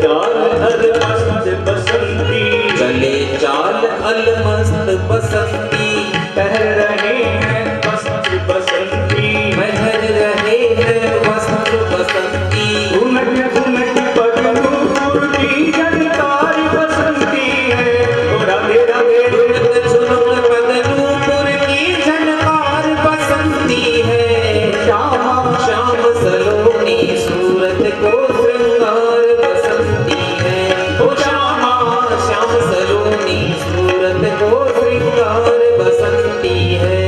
चाल अलमस्त बसंती, चले चाल अलमस्त बसंती, पहन रहे हैं वस्त्र बसंती, महर रहे हैं वस्त्र बसंती, घुमट घुमट पगनूर की जनकार बसंती है। ओ राधे राधे झुनुक झुनुक बदनूपुर की झनकार बसंती है। श्याम श्याम सलोनी सूरत को श्रृंगार बसंती है। ओ श्यामा श्याम सलोनी सूरत को श्रृंगार बसंती है।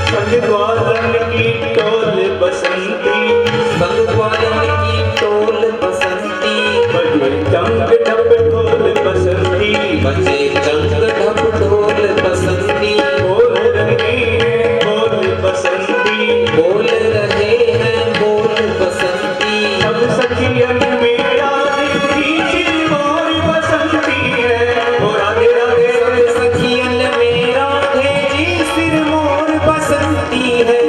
संगद्वालन की टोल बसंती, संगवालन की टोल बसंती, बजे चंग ढप ढोल बसंती, बजे चंग ढप ढोल बसंती, बोल रहे हैं बोल बसंती, बोल रहे हैं बोल बसंती, सब सखियन मेरा देखी सिरमौर बसंती है। ओ राधे राधे सब सखियन मेरा भेजी सिरमौर बसंती है।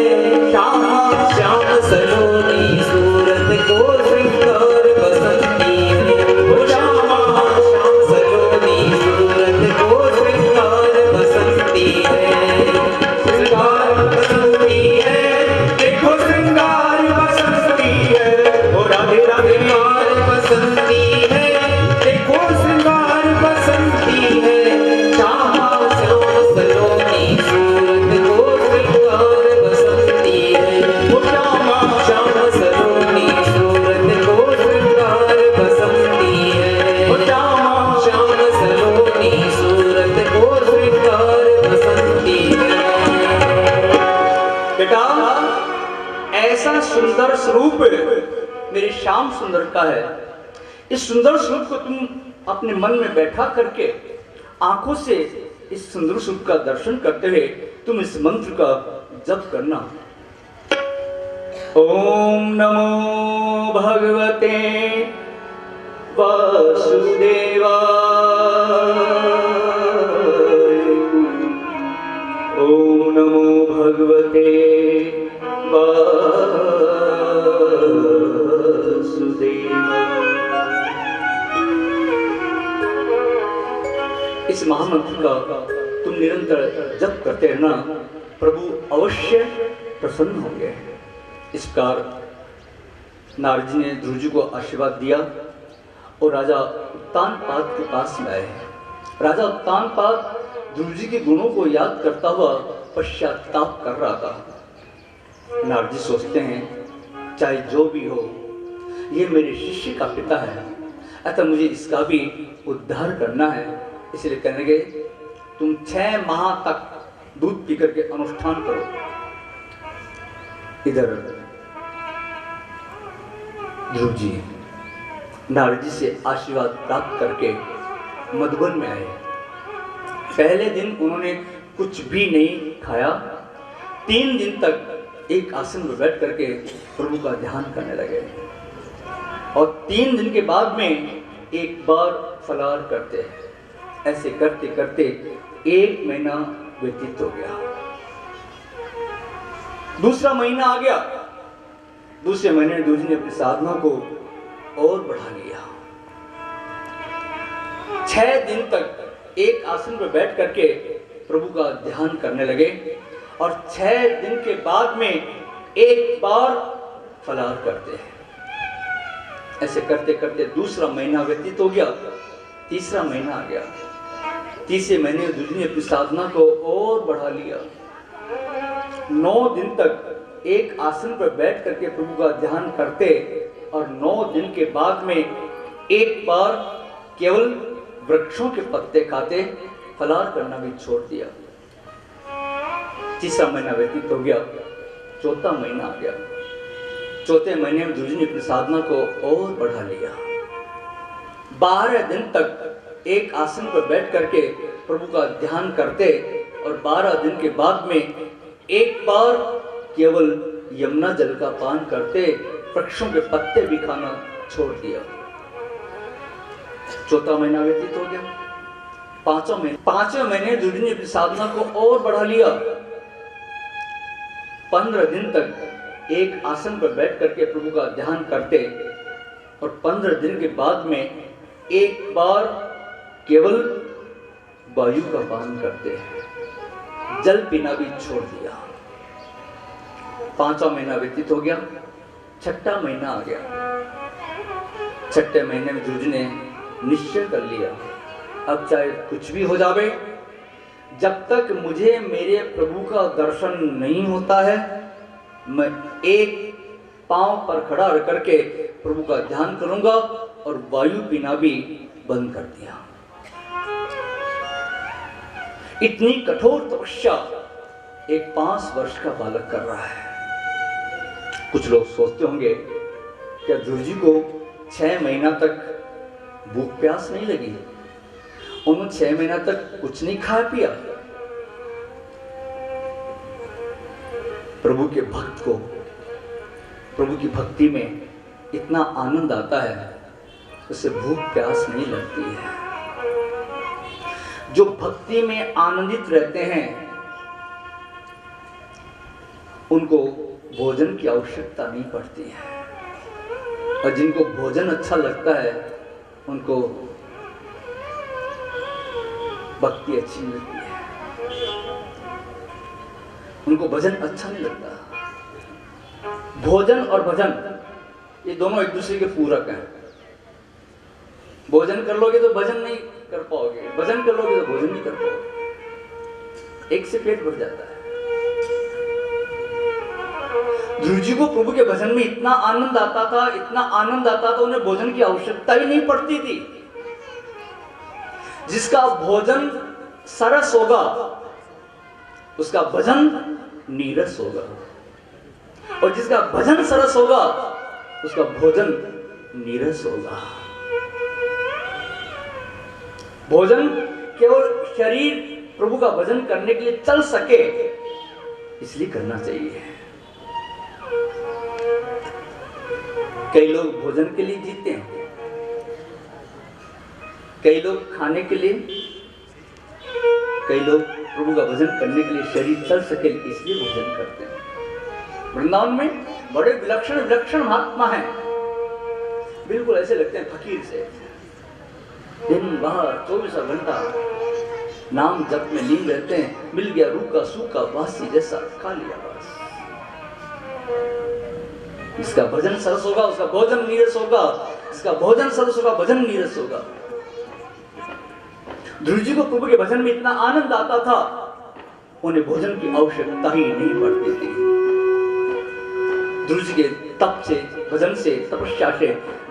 श्यामा श्याम सलोनी सूरत को श्रृंगार बसंती है। ओ श्यामा श्याम सलोनी सूरत को श्रृंगार बसंती है। श्रृंगार बसंती है, देखो श्रृंगार बसंती है। ओ राधे राधे श्रृंगार बसंती है, देखो श्रृंगार बसंती है। श्यामा श्याम सलोनी सूरत को श्रृंगार बसंती है। ओ श्यामा श्याम सलोनी सूरत को श्रृंगार बसंती है। ओ श्यामा श्याम सलोनी सूरत को श्रृंगार बसंती है। बेटा, ऐसा सुंदर स्वरूप मेरे श्याम सुंदर का है। इस सुंदर स्वरूप को तुम अपने मन में बैठा करके आंखों से इस सुंदर स्वरूप का दर्शन करते हुए तुम इस मंत्र का जप करना। ओम नमो भगवते वासुदेवाय, ओम नमो भगवते वासुदेवाय। इस महामंत्र का तुम निरंतर जप करते रहना, प्रभु अवश्य प्रसन्न होंगे। इस प्रकार नारद जी ने ध्रुव जी को आशीर्वाद दिया और राजा उत्तानपाद के पास में आए। राजा उत्तानपाद ध्रुव जी के गुणों को याद करता हुआ पश्चाताप कर रहा था। नारद जी सोचते हैं, चाहे जो भी हो, ये मेरे शिष्य का पिता है, अतः मुझे इसका भी उद्धार करना है। इसलिए कहने लगे, तुम 6 माह तक दूध पी करके अनुष्ठान करो। इधर ध्रुव जी नारद जी से आशीर्वाद प्राप्त करके मधुबन में आए। पहले दिन उन्होंने कुछ भी नहीं खाया। 3 दिन तक एक आसन पर बैठ करके प्रभु का ध्यान करने लगे और 3 दिन के बाद में एक बार फलाहार करते। ऐसे करते करते 1 महीना व्यतीत हो गया। दूसरा महीना आ गया। दूसरे महीने में ध्रुव जी ने अपनी साधना को और बढ़ा लिया। 6 दिन तक एक आसन पर बैठ करके प्रभु का ध्यान करने लगे और 6 दिन के बाद में एक बार फलाहार करते हैं। ऐसे करते करते दूसरा महीना व्यतीत हो गया। तीसरा महीना आ गया। तीसरे महीने में ध्रुव जी ने अपनी साधना को और बढ़ा लिया। 9 दिन तक एक आसन पर बैठ करके प्रभु का ध्यान करते और 9 दिन के बाद में एक बार केवल वृक्षों के पत्ते खाते, फलाहार करना भी छोड़ दिया। तीसरा महीना व्यतीत हो गया। चौथा महीना आ गया। चौथे महीने में ध्रुव जी ने अपनी साधना को और बढ़ा लिया। 12 दिन तक एक आसन पर बैठ करके प्रभु का ध्यान करते और 12 दिन के बाद में एक बार केवल यमुना जल का पान करते, वृक्षों के पत्ते भी खाना छोड़ दिया। चौथा महीना व्यतीत हो गया। पांचवें महीने ध्रुव ने अपनी साधना को और बढ़ा लिया। 15 दिन तक एक आसन पर बैठ करके प्रभु का ध्यान करते और 15 दिन के बाद में एक बार केवल वायु का पान करते हैं, जल पीना भी छोड़ दिया। 5वां महीना व्यतीत हो गया। 6ठा महीना आ गया। 6ठे महीने में ध्रुव ने निश्चय कर लिया, अब चाहे कुछ भी हो जावे, जब तक मुझे मेरे प्रभु का दर्शन नहीं होता है, मैं एक पांव पर खड़ा रह करके प्रभु का ध्यान करूंगा और वायु पीना भी बंद कर दिया। इतनी कठोर तपस्या एक 5 वर्ष का बालक कर रहा है। कुछ लोग सोचते होंगे क्या ध्रुव जी को 6 महीना तक भूख प्यास नहीं लगी, उन्होंने 6 महीना तक कुछ नहीं खाया पिया। प्रभु के भक्त को प्रभु की भक्ति में इतना आनंद आता है, उससे भूख प्यास नहीं लगती है। जो भक्ति में आनंदित रहते हैं उनको भोजन की आवश्यकता नहीं पड़ती है, और जिनको भोजन अच्छा लगता है उनको भक्ति अच्छी नहीं लगती है, उनको भजन अच्छा नहीं लगता। भोजन और भजन ये दोनों एक दूसरे के पूरक हैं। भोजन कर लोगे तो भजन नहीं कर पाओगे, भजन कर लोगे तो भोजन नहीं कर पाओगे, एक से पेट भर जाता है। ध्रुव जी को प्रभु के भजन में इतना आनंद आता था, इतना आनंद आता था, उन्हें भोजन की आवश्यकता ही नहीं पड़ती थी। जिसका भोजन सरस होगा उसका भजन नीरस होगा, और जिसका भजन सरस होगा उसका भोजन नीरस होगा। भोजन केवल शरीर प्रभु का भजन करने के लिए चल सके इसलिए करना चाहिए। कई लोग भोजन के लिए जीते हैं, कई लोग खाने के लिए, कई लोग प्रभु का भजन करने के लिए शरीर चल सके इसलिए भोजन करते हैं। वृंदावन में बड़े विलक्षण विलक्षण महात्मा हैं, बिल्कुल ऐसे लगते हैं फकीर से, दिन भर 24 घंटा नाम जप में लीन रहते हैं। मिल गया रूखा सूखा बासी जैसा खा लिया बस। इसका भजन सरस होगा उसका भोजन नीरस होगा, इसका भोजन सरस होगा भजन नीरस होगा। ध्रुव जी को प्रभु के भजन में इतना आनंद आता था, उन्हें भोजन की आवश्यकता ही नहीं पड़ती थी। ध्रुव जी के तप से, भजन से, तपस्या से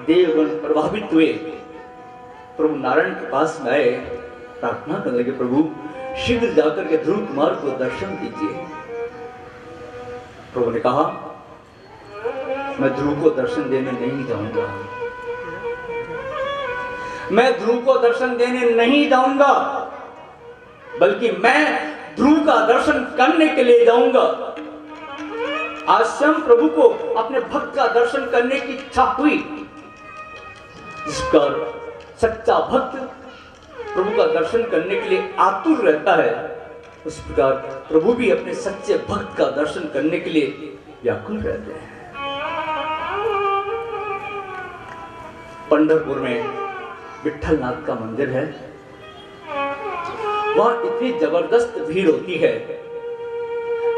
देवगण प्रभावित हुए। प्रभु नारायण के पास में आए, प्रार्थना करने लगे, प्रभु शीघ्र जाकर के ध्रुव कुमार को दर्शन दीजिए। प्रभु ने कहा, मैं ध्रुव को दर्शन देने नहीं जाऊंगा, मैं ध्रुव को दर्शन देने नहीं जाऊंगा, बल्कि मैं ध्रुव का दर्शन करने के लिए जाऊंगा। आज स्वयं प्रभु को अपने भक्त का दर्शन करने की इच्छा हुई। जिस पर सच्चा भक्त प्रभु का दर्शन करने के लिए आतुर रहता है, उस प्रकार प्रभु भी अपने सच्चे भक्त का दर्शन करने के लिए व्याकुल रहते हैं। पंढरपुर में विठलनाथ का मंदिर है, वहां इतनी जबरदस्त भीड़ होती है।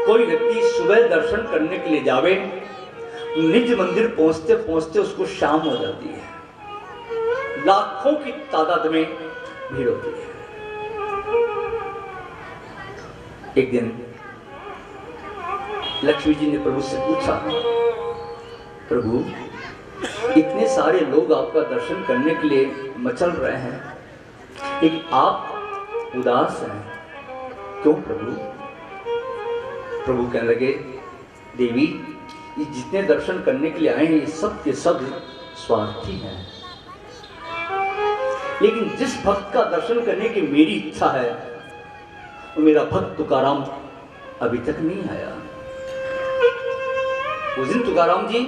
कोई व्यक्ति सुबह दर्शन करने के लिए जावे, निज मंदिर पहुंचते पहुंचते उसको शाम हो जाती है। लाखों की तादाद में भीड़ होती है। एक दिन लक्ष्मी जी ने प्रभु से पूछा, प्रभु इतने सारे लोग आपका दर्शन करने के लिए मचल रहे हैं, लेकिन आप उदास हैं, क्यों प्रभु? प्रभु कहने लगे, देवी ये जितने दर्शन करने के लिए आए हैं ये सब के सब स्वार्थी हैं, लेकिन जिस भक्त का दर्शन करने की मेरी इच्छा है वो मेरा भक्त तुकाराम अभी तक नहीं आया। उस दिन तुकाराम जी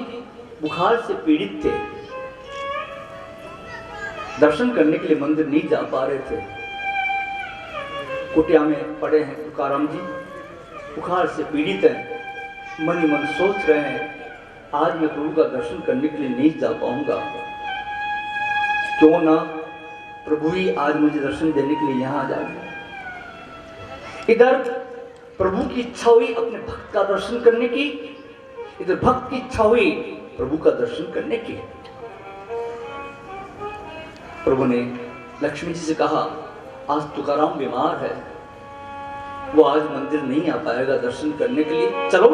बुखार से पीड़ित थे, दर्शन करने के लिए मंदिर नहीं जा पा रहे थे। कुटिया में पड़े हैं तुकाराम जी, बुखार से पीड़ित हैं, मन ही मन सोच रहे हैं आज मैं प्रभु का दर्शन करने के लिए नहीं जा पाऊंगा, क्यों ना प्रभु ही आज मुझे दर्शन देने के लिए यहाँ आ जाए। इधर प्रभु की इच्छा हुई अपने भक्त का दर्शन करने की, इधर भक्त की इच्छा हुई प्रभु का दर्शन करने की। प्रभु ने लक्ष्मी जी से कहा आज तुकाराम बीमार है, वो आज मंदिर नहीं आ पाएगा दर्शन करने के लिए, चलो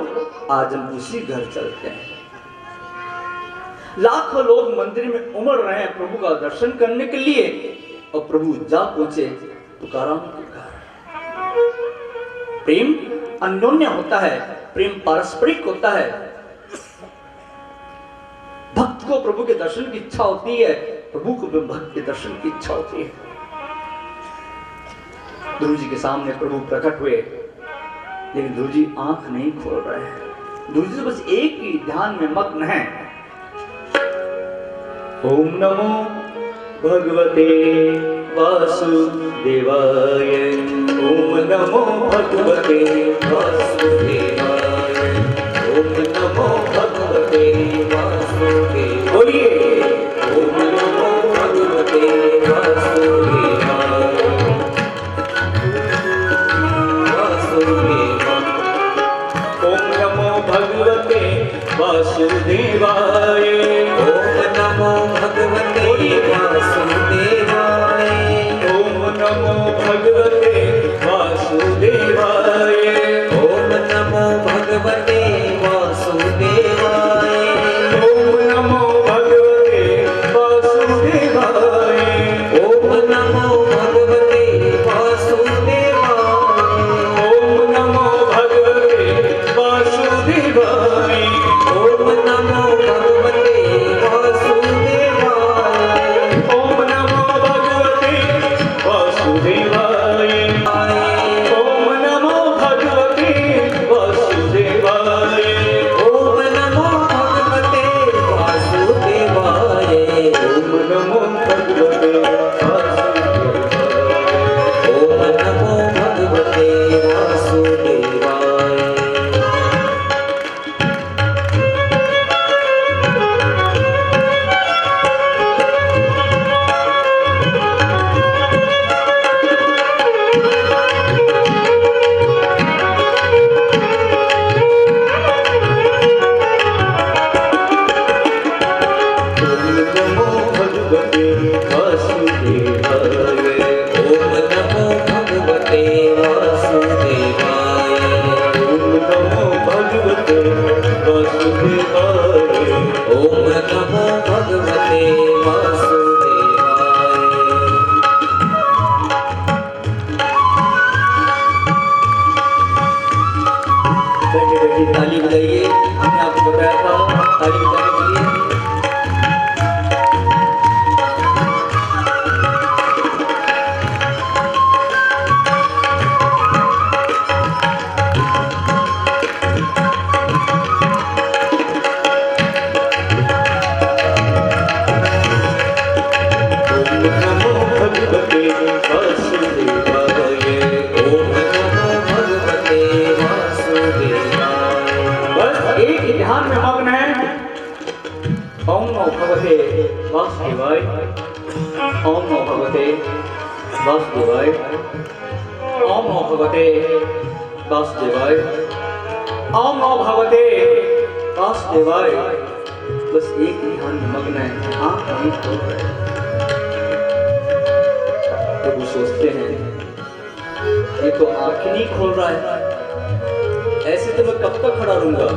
आज हम उसी घर चलते हैं। लाखों लोग मंदिर में उमड़ रहे हैं प्रभु का दर्शन करने के लिए, और प्रभु जा पहुंचे तुकाराम के घर। प्रेम अन्योन्य होता है, प्रेम पारस्परिक होता है। भक्त को प्रभु के दर्शन की इच्छा होती है, प्रभु को भी भक्त के दर्शन की इच्छा होती है। ध्रुव जी के सामने प्रभु प्रकट हुए, लेकिन ध्रुव जी आंख नहीं खोल रहे हैं। ध्रुव जी बस एक ही ध्यान में मग्न है। ओम नमो भगवते वासुदेवाय, ओम नमो भगवते वासुदेवाय, ओम नमो भगवते वासुदेवाय, बोलिए ओम नमो भगवते वासुदेवाय, वासुदेवाय, ओम नमो भगवते वासुदेवाय, ओम नमो भगवते वासुदेवाय, ओम नमो भगवते वासुदेवाय, ओम नमो भगवते वासुदेवाय, ओम नमो भगवते वासुदेवाय, ओम नमो भगवते वासुदेवाय, ओम नमो भगवते वासुदेवाय, ओम नमो भगवते वासुदेवाय, ओम नमो भगवते वासुदेवाय, ओम नमो भगवते वासुदेवाय, ओम नमो भगवते वासुदेवाय, ओम नमो भगवते वासुदेवाय। ओम नमो भगवते वासुदेवाय। ओम नमो भगवते वासुदेवाय, ओम नमो भगवते वासुदेवाय, ओम नमो भगवते वासुदेवाय। बैठे बैठे ताली बजाइए, हमने आपको बताया था ताली बजाने के लिए। ओम नमो भगवते वासुदेवाय, ओम नमो भगवते वासुदेवाय। बस एक ही ध्यान में मग्न है। ओम नमो भगवते वासुदेवाय, ओम नमो भगवते वासुदेवाय, ओम नमो भगवते वासुदेवाय, ओम नमो भगवते वासुदेवाय। बस एक ही ध्यान में मग्न है, आंख नहीं खोल रहे। प्रभु सोचते हैं ये तो आंख ही नहीं खोल रहा है, ऐसे तो मैं कब तक खड़ा रहूंगा।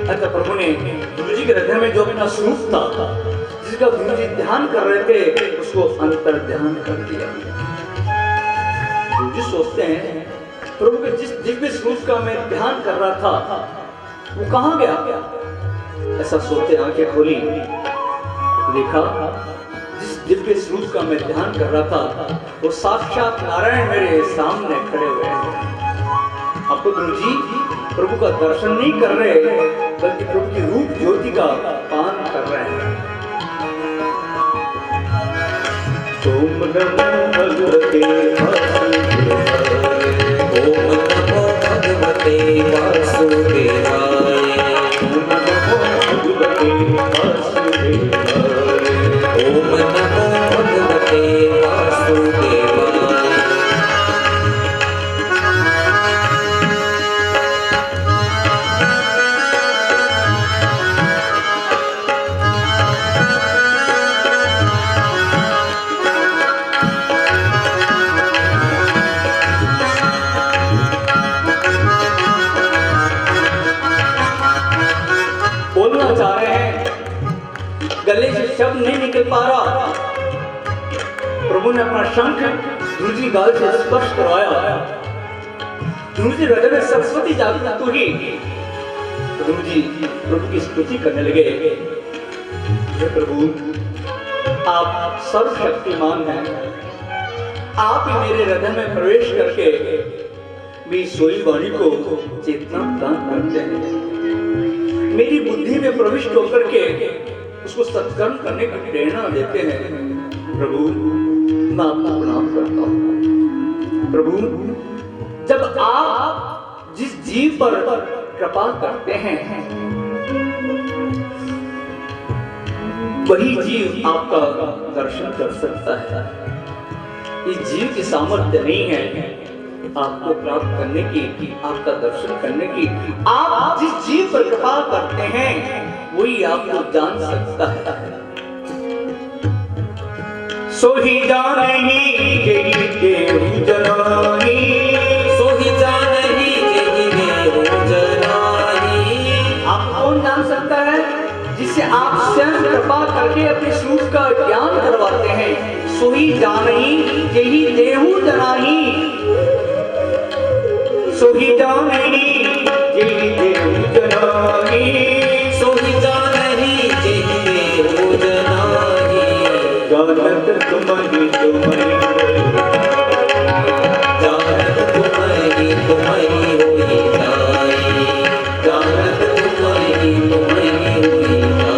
अतः प्रभु ने गुरु जी के हृदय में जो अपना स्वरूप था, जिसका गुरु जी ध्यान कर रहे थे, उसको अंतर ध्यान कर दिया। गुरु जी सोचते हैं प्रभु के जिस दिव्य स्वरूप का मैं ध्यान कर रहा था वो कहाँ गया। ऐसा सोचते आंखें खोली, देखा जिस दिव्य स्वरूप का मैं ध्यान कर रहा था वो साक्षात नारायण मेरे सामने खड़े हुए हैं। अब तो गुरु जी प्रभु का दर्शन नहीं कर रहे, बल्कि प्रभु की रूप ज्योति का पान कर रहे हैं। ओम नमो भगवते वासुदेवाय, ओम नमो भगवते वासुदेवाय, ओम नमो भगवते वासुदेवाय, ओम नमो भगवते वासुदेवाय। बोलना चाह रहे हैं, गले से शब्द नहीं निकल पा रहा। प्रभु ने अपना शंख ध्रुव जी गाल से स्पर्श करवाया। ध्रुव जी हृदय में सरस्वती जागृत हुई। ध्रुव जी प्रभु की स्तुति करने लगे। हे प्रभु, आप सर्वशक्तिमान हैं। आप ही मेरे हृदय में प्रवेश करके मेरी सोई वाणी को चेतना प्रदान करते हैं। मेरी बुद्धि में प्रविष्ट होकर के उसको सत्कर्म करने की प्रेरणा देते हैं। प्रभु, मैं आपको प्रणाम करता हूँ। प्रभु, जब आप जिस जीव पर कृपा करते हैं, वही जीव आपका दर्शन कर सकता है। इस जीव की सामर्थ्य नहीं है आपको प्राप्त करने की, आपका दर्शन करने की। आप जिस जीव पर कृपा करते हैं, वही आपको जान सकता है। सोही जानही जेहि देहु जनाही, सोहि जानहि जेहि देहु जनाहि। आप कौन जान सकता है? जिसे आप स्वयं कृपा करके अपने स्वरूप का ज्ञान करवाते हैं। सोही जानही जेहि देहु जनाही, सोही जानही जेहि देहु जनाही, सोहि जानहि जेहि देहु जनाहि। जानत तुम्हि तुम्हि, जानत तुम्हि तुम्हि होई जाई, जानत तुम्हि तुम्हि होई जाई।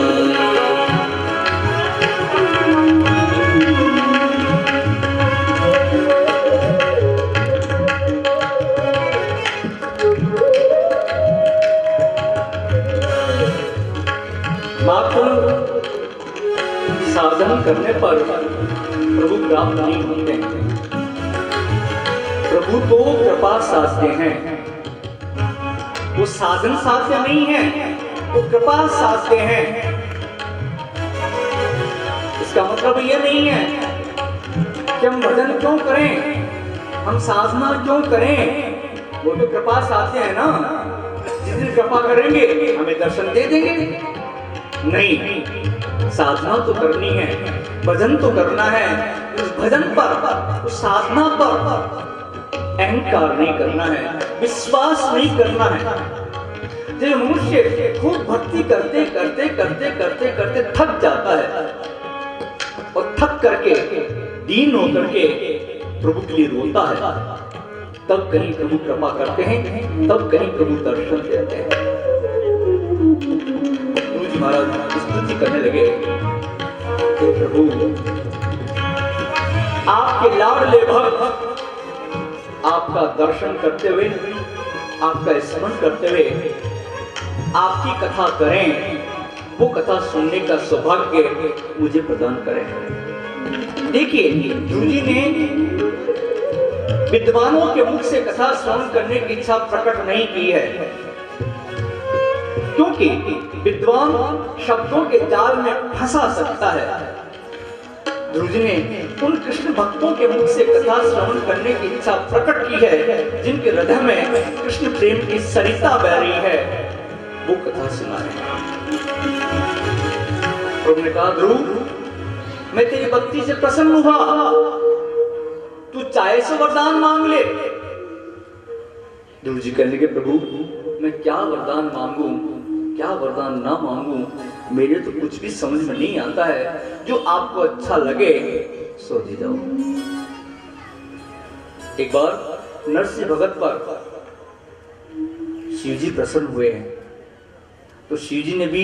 मात्र साधन करने पर प्रभु प्राप्त नहीं होते हैं। प्रभु तो कृपा साधते हैं। वो साधन साध्य नहीं है, वो कृपा साधते हैं। इसका मतलब ये नहीं है कि हम भजन क्यों करें, हम साधना क्यों करें। वो तो कृपा साधते हैं ना। जिस दिन कृपा करेंगे हमें दर्शन दे देंगे। नहीं, साधना तो करनी है, भजन तो करना है। उस भजन पर, उस साधना पर अहंकार नहीं करना है, विश्वास नहीं करना है। जो मनुष्य खूब भक्ति करते करते करते करते करते थक जाता है और थक करके दीन होकर के प्रभु के लिए रोता है, तब कहीं प्रभु कृपा करते हैं, तब कहीं प्रभु दर्शन देते हैं। महाराज स्तुति करने लगे कि प्रभु, आपके लाडले भक्त आपका दर्शन करते हुए, आपका स्मरण करते हुए आपकी कथा करें, वो कथा सुनने का सौभाग्य मुझे प्रदान करें। देखिए, ध्रुव जी ने विद्वानों के मुख से कथा श्रवण करने की इच्छा प्रकट नहीं की है, क्योंकि विद्वान शब्दों के जाल में फंसा सकता है। ध्रुव जी ने उन कृष्ण भक्तों के मुख से कथा श्रवण करने की इच्छा प्रकट की है, जिनके हृदय में कृष्ण प्रेम की सरिता बह रही है। वो कथा सुनाए। प्रभु ने कहा, ध्रुव, मैं तेरी भक्ति से प्रसन्न हुआ, तू चाहे सो वरदान मांग ले। ध्रुव जी कहने लगे, प्रभु, मैं क्या वरदान मांगू, क्या वरदान ना मांगू, मेरे तो कुछ भी समझ में नहीं आता है। जो आपको अच्छा लगे सो दे जाओ। एक बार नरसिंह भगत पर शिव जी प्रसन्न हुए हैं। तो शिव जी ने भी